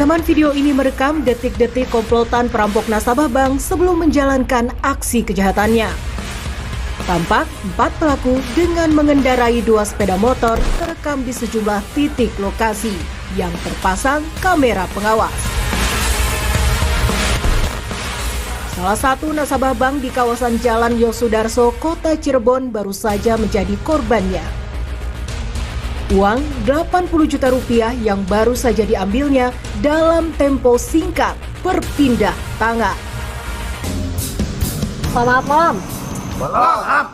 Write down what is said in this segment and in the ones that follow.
Rekaman video ini merekam detik-detik komplotan perampok nasabah bank sebelum menjalankan aksi kejahatannya. Tampak 4 pelaku dengan mengendarai 2 sepeda motor terekam di sejumlah titik lokasi yang terpasang kamera pengawas. Salah satu nasabah bank di kawasan Jalan Yosudarso, Kota Cirebon baru saja menjadi korbannya. Uang 80 juta rupiah yang baru saja diambilnya dalam tempo singkat berpindah tangan. Selamat malam. Malam.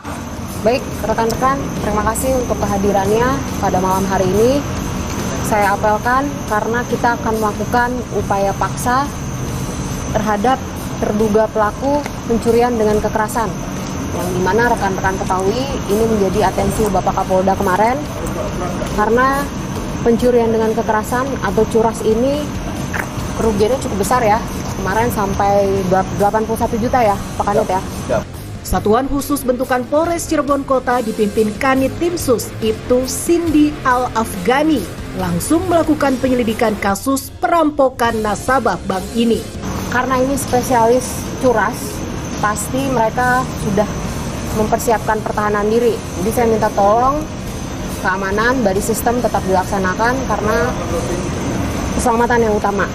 Baik, rekan-rekan, terima kasih untuk kehadirannya pada malam hari ini. Saya apelkan karena kita akan melakukan upaya paksa terhadap terduga pelaku pencurian dengan kekerasan. Yang dimana rekan-rekan ketahui ini menjadi atensi Bapak Kapolda kemarin karena pencurian dengan kekerasan atau curas ini kerugiannya cukup besar ya. Kemarin sampai 81 juta ya Pak Kanit ya. Satuan khusus bentukan Polres Cirebon Kota dipimpin Kanit Timsus Ibtu Cindy Al-Afghani langsung melakukan penyelidikan kasus perampokan nasabah bank ini. Karena ini spesialis curas, pasti mereka sudah mempersiapkan pertahanan diri. Jadi saya minta tolong keamanan, body system tetap dilaksanakan karena keselamatan yang utama.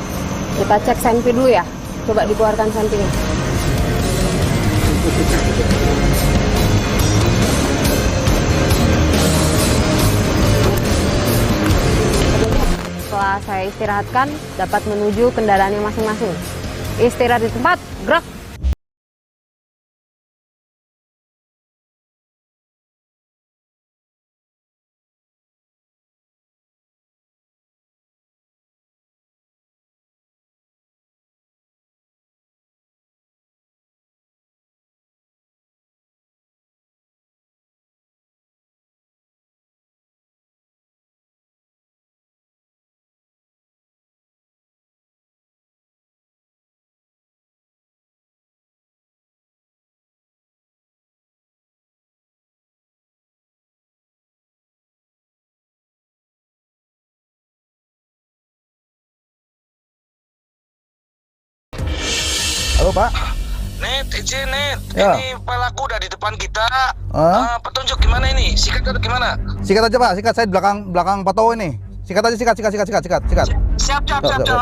Kita cek senpi dulu ya. Coba dikeluarkan senpinya. Setelah saya istirahatkan, dapat menuju kendaraannya masing-masing. Istirahat di tempat, gerak. Halo Pak. Net, izin Net. Ya. Ini pelaku udah di depan kita. Ah? Petunjuk gimana ini? Sikat atau gimana? Sikat aja Pak, sikat, saya di belakang Pak Towo ini. Sikat aja, sikat. Siap.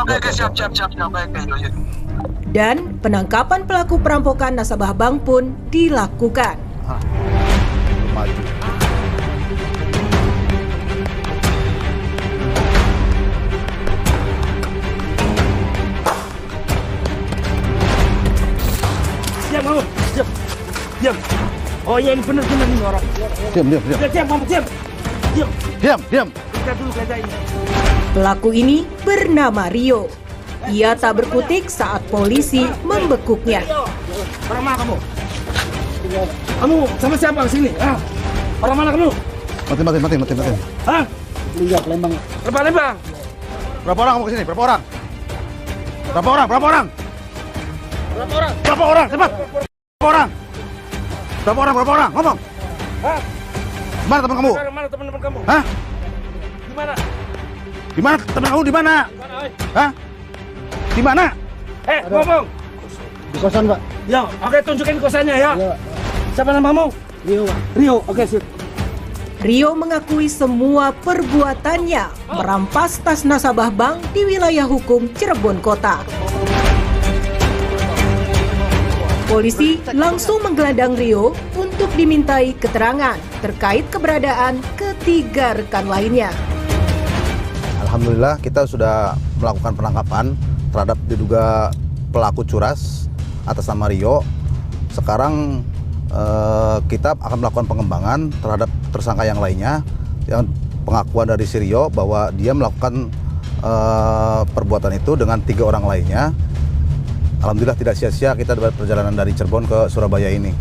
Oke, siap. Oke. Dan penangkapan pelaku perampokan nasabah bank pun dilakukan. Maju. Diam kamu, diam. Oh iya, ini benar ini orang. Diam. Diam kamu, diam. Diam. Kita dulu gajah ini. Pelaku ini bernama Rio. Ia tak berkutik saat polisi membekuknya. Orang mana kamu? Kamu sama siapa ke sini? Ah? Orang mana kamu? Mati. Hah? Lihat Lembang. Lembang. Berapa orang kamu kesini? Berapa orang? Cepat. Berapa orang? Ngomong. Hah? Mana teman kamu? Mana teman-teman kamu? Hah? Di mana? Teman kamu di mana? Hah? Di mana? Ngomong. Di kosan, Pak. Ya, oke, tunjukin kosannya ya. Iya, Pak. Siapa namamu? Rio, Pak. Rio. Oke, sip. Rio mengakui semua perbuatannya merampas tas nasabah bank di wilayah hukum Cirebon Kota. Polisi langsung menggelandang Rio untuk dimintai keterangan terkait keberadaan ketiga rekan lainnya. Alhamdulillah kita sudah melakukan penangkapan terhadap diduga pelaku curas atas nama Rio. Sekarang kita akan melakukan pengembangan terhadap tersangka yang lainnya. Yang pengakuan dari si Rio bahwa dia melakukan perbuatan itu dengan 3 orang lainnya. Alhamdulillah tidak sia-sia kita dapat perjalanan dari Cirebon ke Surabaya ini.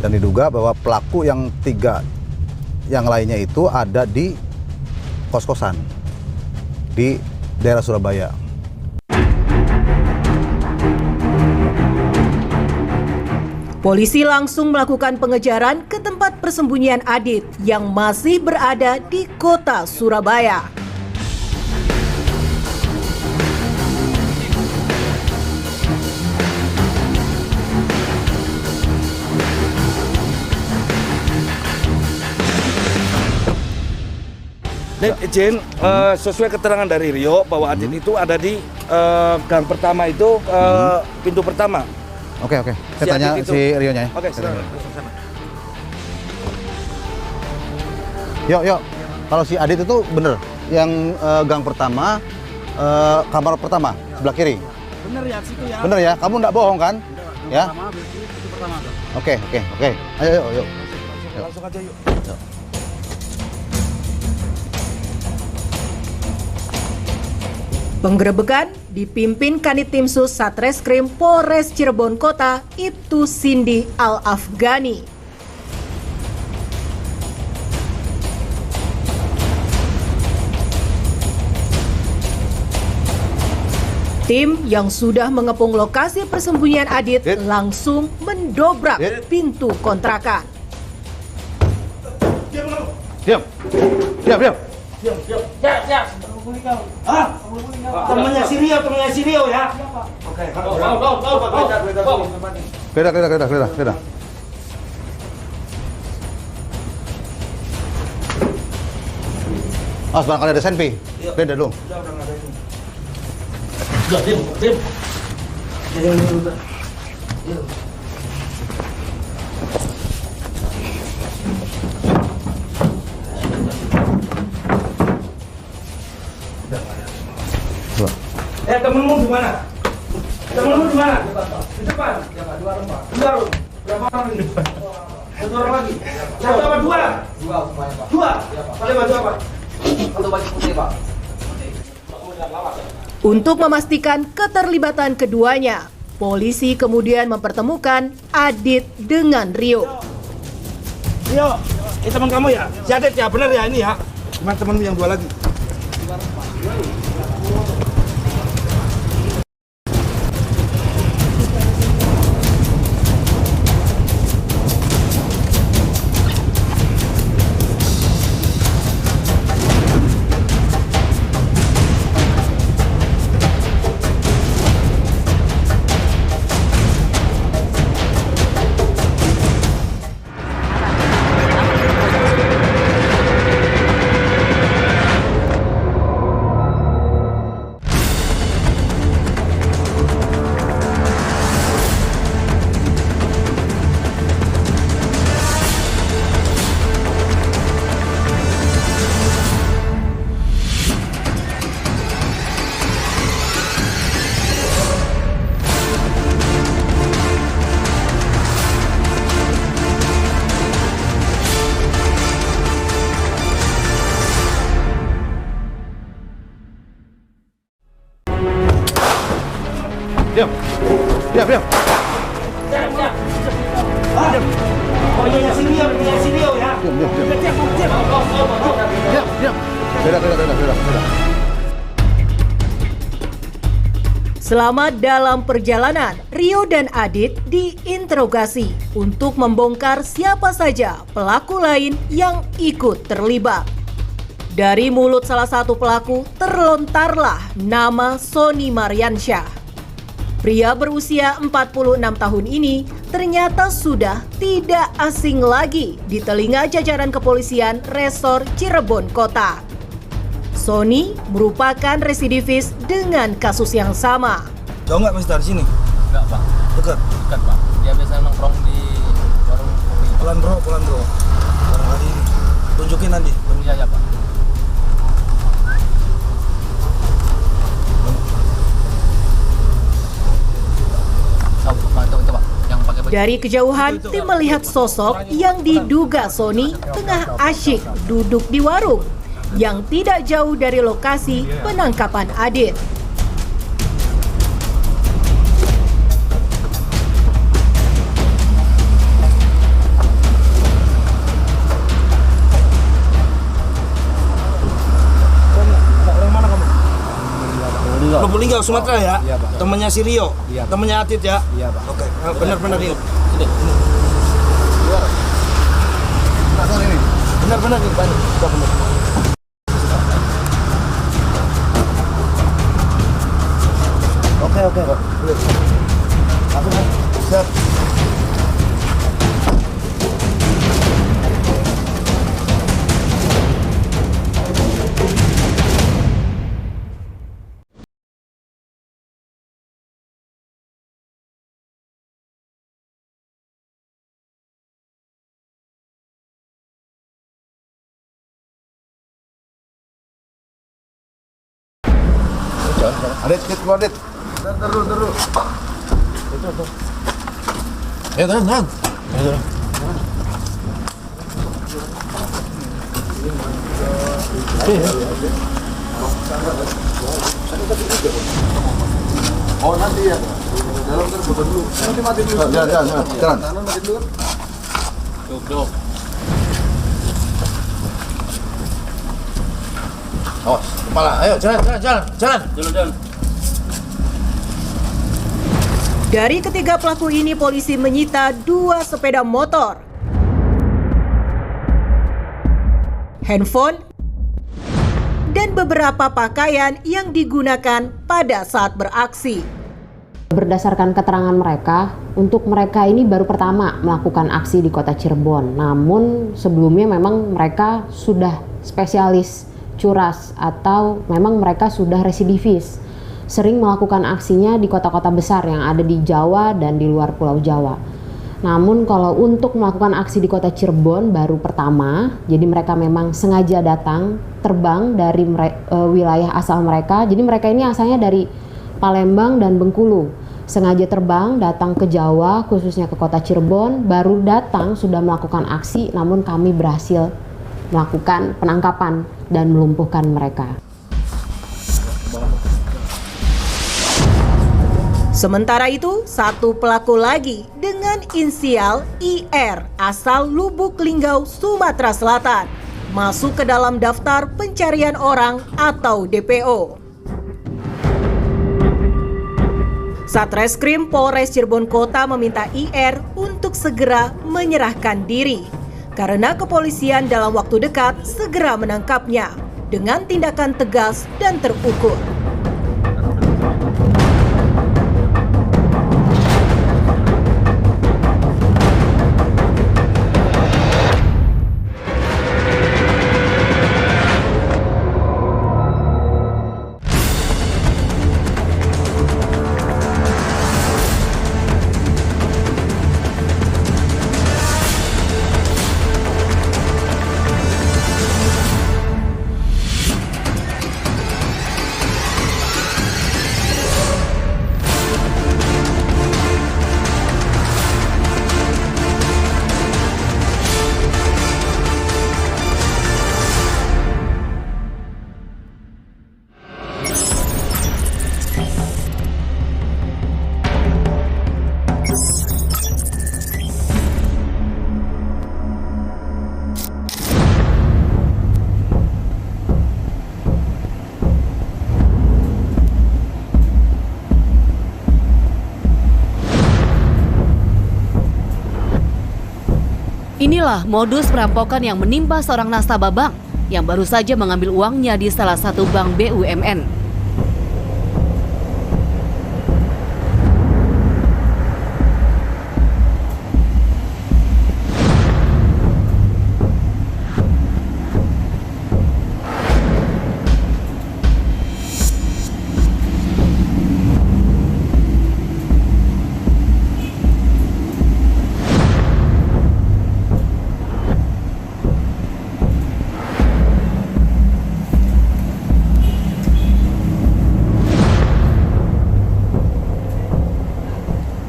Dan diduga bahwa pelaku yang 3 yang lainnya itu ada di kos-kosan di daerah Surabaya. Polisi langsung melakukan pengejaran ke tempat persembunyian Adit yang masih berada di kota Surabaya. Net, izin sesuai keterangan dari Rio bahwa Adit itu ada di gang pertama itu pintu pertama. Oke. Saya tanya Adit itu. si Rio-nya ya. Oke, Saya silakan. tanya. Yuk. Kalau si Adit itu bener yang gang pertama, kamar pertama sebelah kiri. Bener ya situ ya. Bener ya? Kamu nggak bohong kan? Ya. Oke. Ayo. Yuk. Langsung aja yuk. Penggerebekan dipimpin Kanit Timsus Satreskrim Polres Cirebon Kota, Ibtu Cindy Al-Afghani. Tim yang sudah mengepung lokasi persembunyian Adit langsung mendobrak pintu kontrakan. Diam. Temennya si Rio ya. Oke. Geledah. Barangkali ada senpi. Geledah dulu. Dim. Temenmu di mana? Di depan. Dua orang. Berapa orang ini? Satu orang lagi. Satu apa dua? Dua. Pakai baju apa? Untuk baju putih, Pak. Untuk memastikan keterlibatan keduanya, polisi kemudian mempertemukan Adit dengan Rio. Rio, ini teman kamu ya? Si Adit ya, benar ya ini ya? Gimana temanmu yang dua lagi? Diam. Oh iya, si Rio ya? Diam. Geledah. Selama dalam perjalanan, Rio dan Adit diinterogasi untuk membongkar siapa saja pelaku lain yang ikut terlibat. Dari mulut salah satu pelaku terlontarlah nama Sony Mariansyah. Pria berusia 46 tahun ini ternyata sudah tidak asing lagi di telinga jajaran kepolisian Resor Cirebon Kota. Sony merupakan residivis dengan kasus yang sama. Jauh nggak Mas dari sini? Enggak, Pak. Dekat. Dekat, Pak. Dia biasa nongkrong di warung kopi. Pelan bro. Barangkali ini. Tunjukin nanti. Iya, Pak. Coba. Yang pakai baju. Dari kejauhan, tim melihat sosok yang diduga Sony tengah asyik duduk di warung yang tidak jauh dari lokasi penangkapan Adit. Probolinggo, Sumatera ya? Iya, Pak. Temennya si Rio? Iya, Pak. Temennya Adit ya? Iya, Pak. Oke, benar-benar ini. Sini. Ini. Benar-benar ini, Pak. Benar. Oke, Pak. Boleh. Aku siap. Adit, keluar Adit. Terus. Ayo, tenang. Oh nanti ya. Dalam terbuka dulu. Nanti mati dulu. Jalan. Kanan mati dulu. Duduk. Awas, kepala. Ayo jalan. Dari ketiga pelaku ini, polisi menyita 2 sepeda motor, handphone, dan beberapa pakaian yang digunakan pada saat beraksi. Berdasarkan keterangan mereka, untuk mereka ini baru pertama melakukan aksi di kota Cirebon. Namun sebelumnya memang mereka sudah spesialis curas atau memang mereka sudah residivis. Sering melakukan aksinya di kota-kota besar yang ada di Jawa dan di luar Pulau Jawa. Namun kalau untuk melakukan aksi di kota Cirebon baru pertama, jadi mereka memang sengaja datang, terbang dari wilayah asal mereka. Jadi mereka ini asalnya dari Palembang dan Bengkulu. Sengaja terbang, datang ke Jawa, khususnya ke kota Cirebon, baru datang sudah melakukan aksi, namun kami berhasil melakukan penangkapan dan melumpuhkan mereka. Sementara itu, satu pelaku lagi dengan inisial IR asal Lubuk Linggau, Sumatera Selatan masuk ke dalam daftar pencarian orang atau DPO. Satreskrim Polres Cirebon Kota meminta IR untuk segera menyerahkan diri karena kepolisian dalam waktu dekat segera menangkapnya dengan tindakan tegas dan terukur. Inilah modus perampokan yang menimpa seorang nasabah bank yang baru saja mengambil uangnya di salah satu bank BUMN.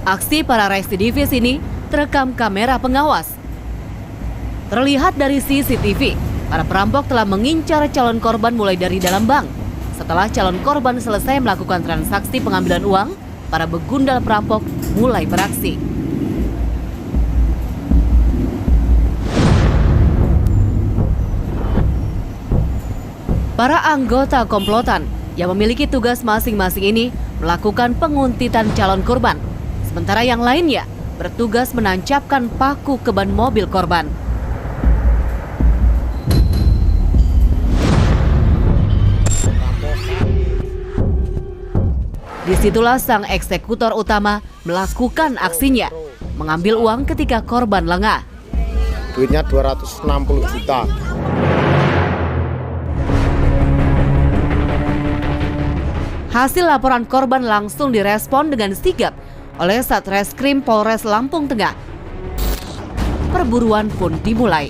Aksi para residivis ini terekam kamera pengawas. Terlihat dari CCTV, para perampok telah mengincar calon korban mulai dari dalam bank. Setelah calon korban selesai melakukan transaksi pengambilan uang, para begundal perampok mulai beraksi. Para anggota komplotan yang memiliki tugas masing-masing ini melakukan penguntitan calon korban. Sementara yang lainnya bertugas menancapkan paku ke ban mobil korban. Disitulah sang eksekutor utama melakukan aksinya, mengambil uang ketika korban lengah. Duitnya 260 juta. Hasil laporan korban langsung direspon dengan sigap oleh Satreskrim Polres Lampung Tengah. Perburuan pun dimulai.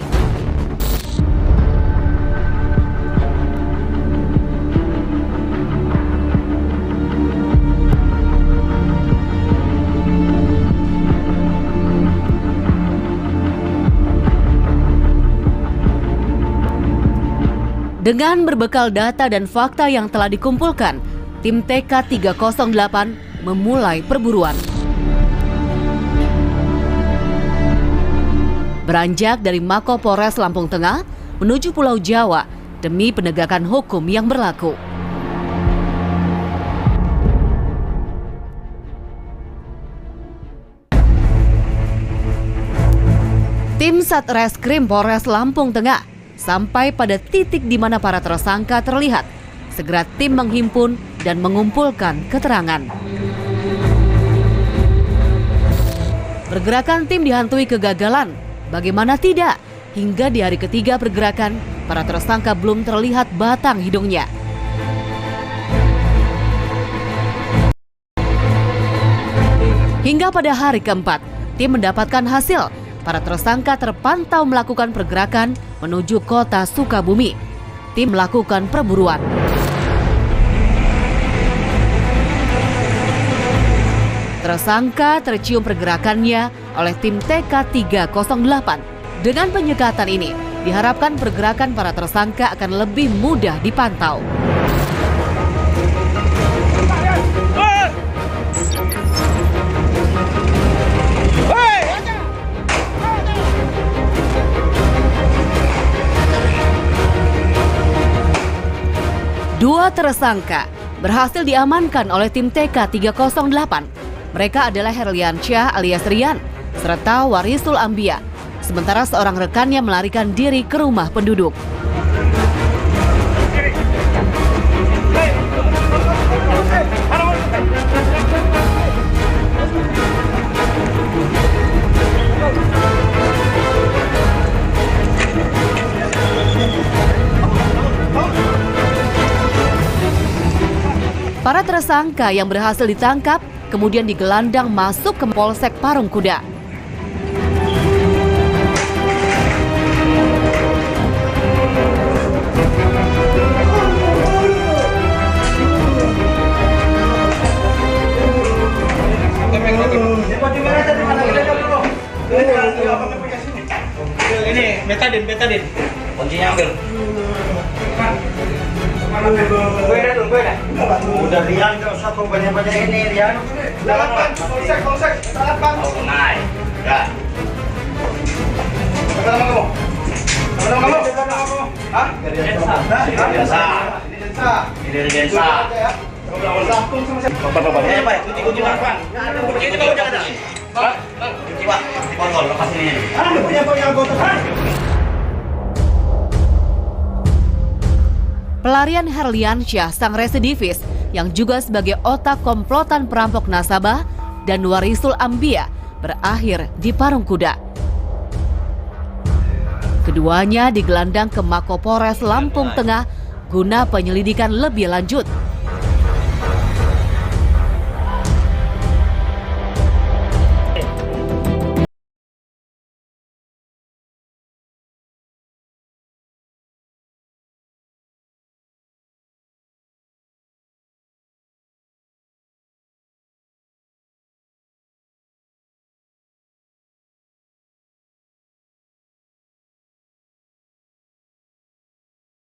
Dengan berbekal data dan fakta yang telah dikumpulkan, tim TK 308 memulai perburuan. Beranjak dari Mako Polres Lampung Tengah menuju Pulau Jawa demi penegakan hukum yang berlaku. Tim Satreskrim Polres Lampung Tengah sampai pada titik di mana para tersangka terlihat. Segera tim menghimpun dan mengumpulkan keterangan. Pergerakan tim dihantui kegagalan. Bagaimana tidak? Hingga di hari ketiga pergerakan, para tersangka belum terlihat batang hidungnya. Hingga pada hari keempat, tim mendapatkan hasil. Para tersangka terpantau melakukan pergerakan menuju kota Sukabumi. Tim melakukan perburuan. Tersangka tercium pergerakannya oleh tim TK 308. Dengan penyekatan ini, diharapkan pergerakan para tersangka akan lebih mudah dipantau. Dua tersangka berhasil diamankan oleh tim TK 308. Mereka adalah Herliansyah alias Rian, serta Warisul Ambia. Sementara seorang rekannya melarikan diri ke rumah penduduk. Para tersangka yang berhasil ditangkap kemudian digelandang masuk ke Polsek Parungkuda. Ini betadin. Kuncinya ambil. Udah Rian, gak usah kau banyak-banyak ini Rian. Salapan, polsek, salapan. Oh, naik. Ya. Apa nama kamu? Hah? Densa. Ini Densa. Lampung sama siapa? Bapak, kunci Bang. Kunci kau jangan ada. Bang, kunci Pak, di botol, lepas ini. Punya anggota. Pelarian Herliansyah, sang residivis yang juga sebagai otak komplotan perampok nasabah, dan Warisul Ambia berakhir di Parungkuda. Keduanya digelandang ke Mako Polres Lampung Tengah guna penyelidikan lebih lanjut.